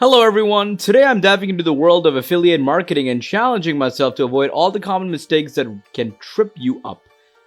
Hello everyone, today I'm diving into the world of affiliate marketing and challenging myself to avoid all the common mistakes that can trip you up.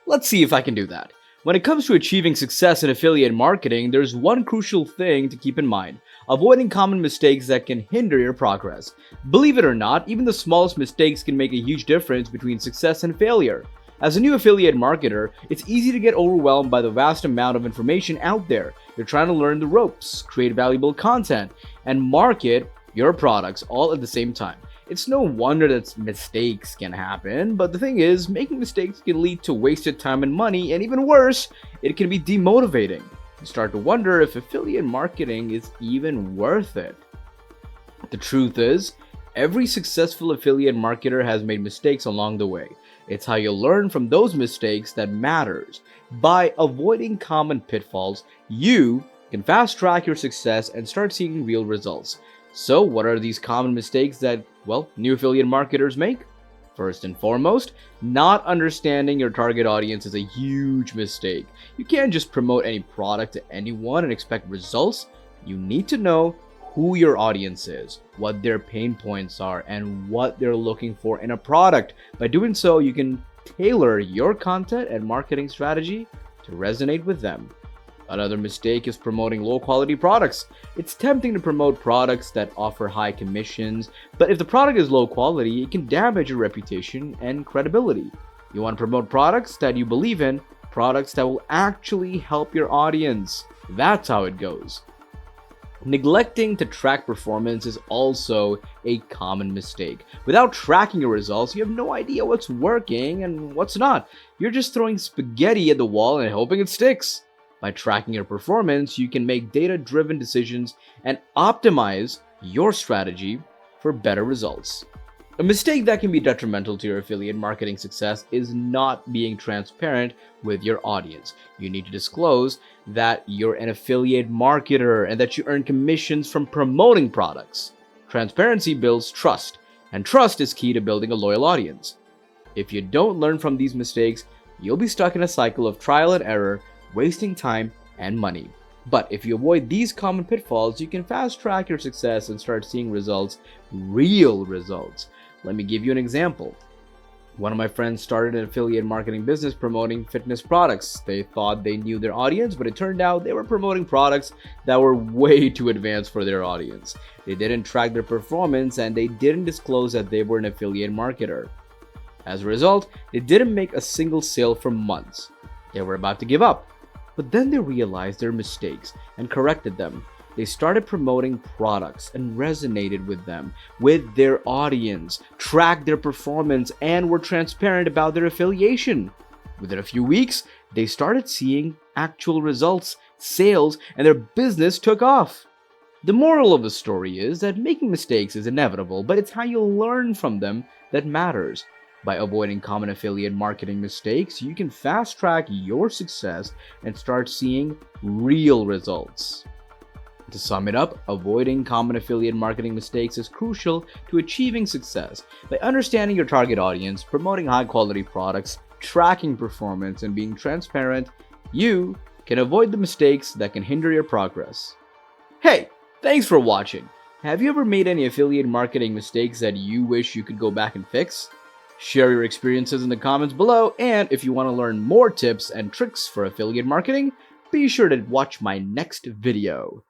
Let's see if I can do that. When it comes to achieving success in affiliate marketing, there's one crucial thing to keep in mind: avoiding common mistakes that can hinder your progress. Believe it or not, even the smallest mistakes can make a huge difference between success and failure. As a new affiliate marketer, it's easy to get overwhelmed by the vast amount of information out there. You're trying to learn the ropes, create valuable content, and market your products all at the same time. It's no wonder that mistakes can happen, but the thing is, making mistakes can lead to wasted time and money, and even worse, it can be demotivating. You start to wonder if affiliate marketing is even worth it. The truth is, every successful affiliate marketer has made mistakes along the way. It's how you learn from those mistakes that matters. By avoiding common pitfalls, you can fast track your success and start seeing real results. So, what are these common mistakes that, new affiliate marketers make? First and foremost, not understanding your target audience is a huge mistake. You can't just promote any product to anyone and expect results. You need to know who your audience is, what their pain points are, and what they're looking for in a product. By doing so, you can tailor your content and marketing strategy to resonate with them. Another mistake is promoting low-quality products. It's tempting to promote products that offer high commissions, but if the product is low quality, it can damage your reputation and credibility. You want to promote products that you believe in, products that will actually help your audience. That's how it goes. Neglecting to track performance is also a common mistake. Without tracking your results, you have no idea what's working and what's not. You're just throwing spaghetti at the wall and hoping it sticks. By tracking your performance, you can make data-driven decisions and optimize your strategy for better results. A mistake that can be detrimental to your affiliate marketing success is not being transparent with your audience. You need to disclose that you're an affiliate marketer and that you earn commissions from promoting products. Transparency builds trust, and trust is key to building a loyal audience. If you don't learn from these mistakes, you'll be stuck in a cycle of trial and error, wasting time and money. But if you avoid these common pitfalls, you can fast track your success and start seeing results, real results. Let me give you an example. One of my friends started an affiliate marketing business promoting fitness products. They thought they knew their audience, but it turned out they were promoting products that were way too advanced for their audience. They didn't track their performance and they didn't disclose that they were an affiliate marketer. As a result, they didn't make a single sale for months. They were about to give up. But then they realized their mistakes and corrected them. They started promoting products and resonated with them, with their audience, tracked their performance, and were transparent about their affiliation. Within a few weeks, they started seeing actual results, sales, and their business took off. The moral of the story is that making mistakes is inevitable, but it's how you learn from them that matters. By avoiding common affiliate marketing mistakes, you can fast track your success and start seeing real results. To sum it up, avoiding common affiliate marketing mistakes is crucial to achieving success. By understanding your target audience, promoting high-quality products, tracking performance, and being transparent, you can avoid the mistakes that can hinder your progress. Hey, thanks for watching. Have you ever made any affiliate marketing mistakes that you wish you could go back and fix? Share your experiences in the comments below, and if you want to learn more tips and tricks for affiliate marketing, be sure to watch my next video.